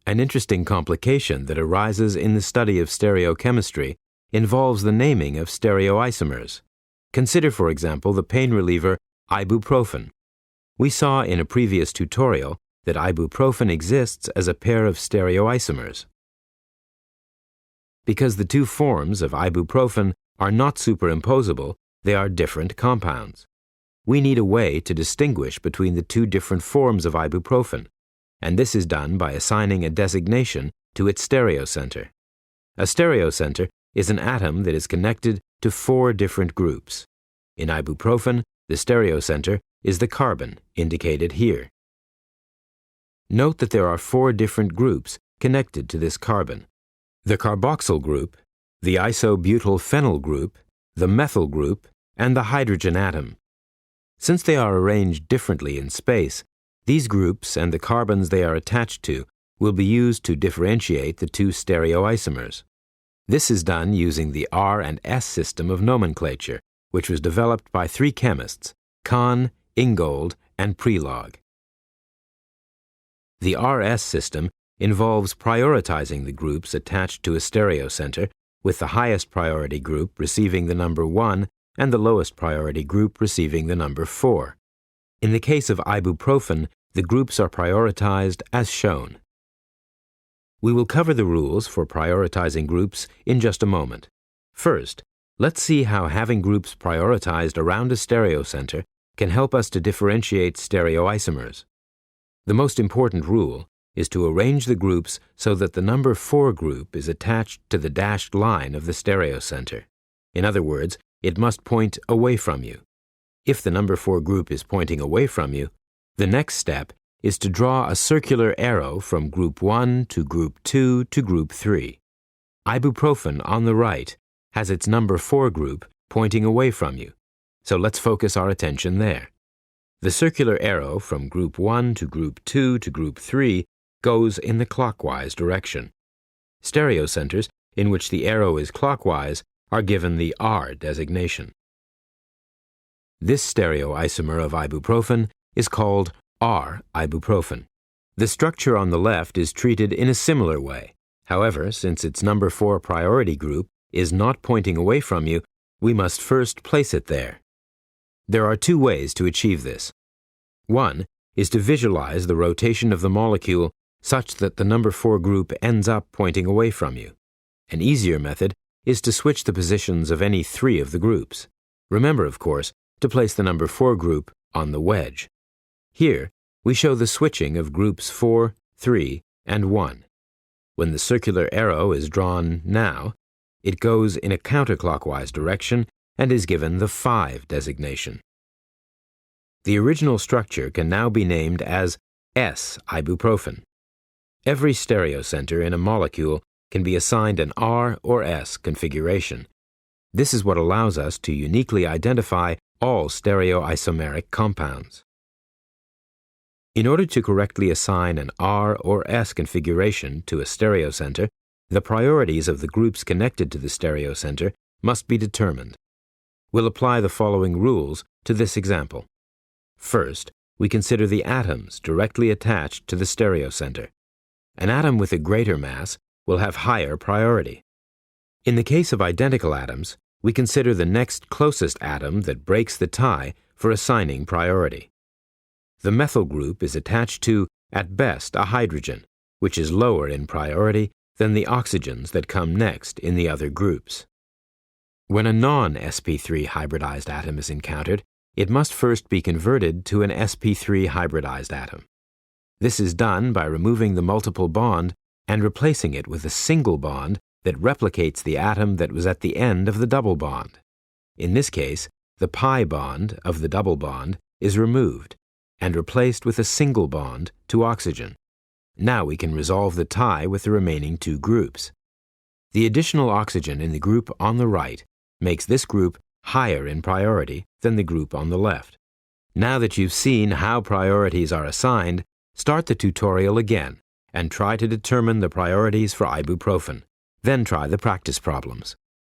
An interesting complication that arises in the study of stereochemistry involves the naming of stereoisomers. Consider, for example, the pain reliever ibuprofen. We saw in a previous tutorial that ibuprofen exists as a pair of stereoisomers. Because the two forms of ibuprofen are not superimposable, they are different compounds. We need a way to distinguish between the two different forms of ibuprofen, and this is done by assigning a designation to its stereocenter. A stereocenter is an atom that is connected to 4 different groups. In ibuprofen, the stereocenter is the carbon, indicated here. Note that there are 4 different groups connected to this carbon: the carboxyl group, the isobutylphenyl group, the methyl group, and the hydrogen atom. Since they are arranged differently in space, these groups and the carbons they are attached to will be used to differentiate the two stereoisomers. This is done using the R and S system of nomenclature, which was developed by 3 chemists, Kahn, Ingold, and Prelog. The RS system involves prioritizing the groups attached to a stereocenter, with the highest priority group receiving the number 1 and the lowest priority group receiving the number 4. In the case of ibuprofen, the groups are prioritized as shown. We will cover the rules for prioritizing groups in just a moment. First, let's see how having groups prioritized around a stereocenter can help us to differentiate stereoisomers. The most important rule is to arrange the groups so that the number 4 group is attached to the dashed line of the stereocenter. In other words, it must point away from you. If the number 4 group is pointing away from you, the next step is to draw a circular arrow from group 1 to group 2 to group 3. Ibuprofen on the right has its number 4 group pointing away from you, so let's focus our attention there. The circular arrow from group 1 to group 2 to group 3 goes in the clockwise direction. Stereocenters in which the arrow is clockwise are given the R designation. This stereoisomer of ibuprofen is called R-ibuprofen. The structure on the left is treated in a similar way. However, since its number 4 priority group is not pointing away from you, we must first place it there. There are 2 ways to achieve this. One is to visualize the rotation of the molecule such that the number 4 group ends up pointing away from you. An easier method is to switch the positions of any 3 of the groups. Remember, of course, to place the number 4 group on the wedge. Here, we show the switching of groups 4, 3, and 1. When the circular arrow is drawn now, it goes in a counterclockwise direction and is given the 5 designation. The original structure can now be named as S-ibuprofen. Every stereocenter in a molecule can be assigned an R or S configuration. This is what allows us to uniquely identify all stereoisomeric compounds. In order to correctly assign an R or S configuration to a stereocenter, the priorities of the groups connected to the stereocenter must be determined. We'll apply the following rules to this example. First, we consider the atoms directly attached to the stereocenter. An atom with a greater mass will have higher priority. In the case of identical atoms, we consider the next closest atom that breaks the tie for assigning priority. The methyl group is attached to, at best, a hydrogen, which is lower in priority than the oxygens that come next in the other groups. When a non-sp3 hybridized atom is encountered, it must first be converted to an sp3 hybridized atom. This is done by removing the multiple bond and replacing it with a single bond that replicates the atom that was at the end of the double bond. In this case, the pi bond of the double bond is removed and replaced with a single bond to oxygen. Now we can resolve the tie with the remaining 2 groups. The additional oxygen in the group on the right makes this group higher in priority than the group on the left. Now that you've seen how priorities are assigned, start the tutorial again and try to determine the priorities for ibuprofen. Then try the practice problems.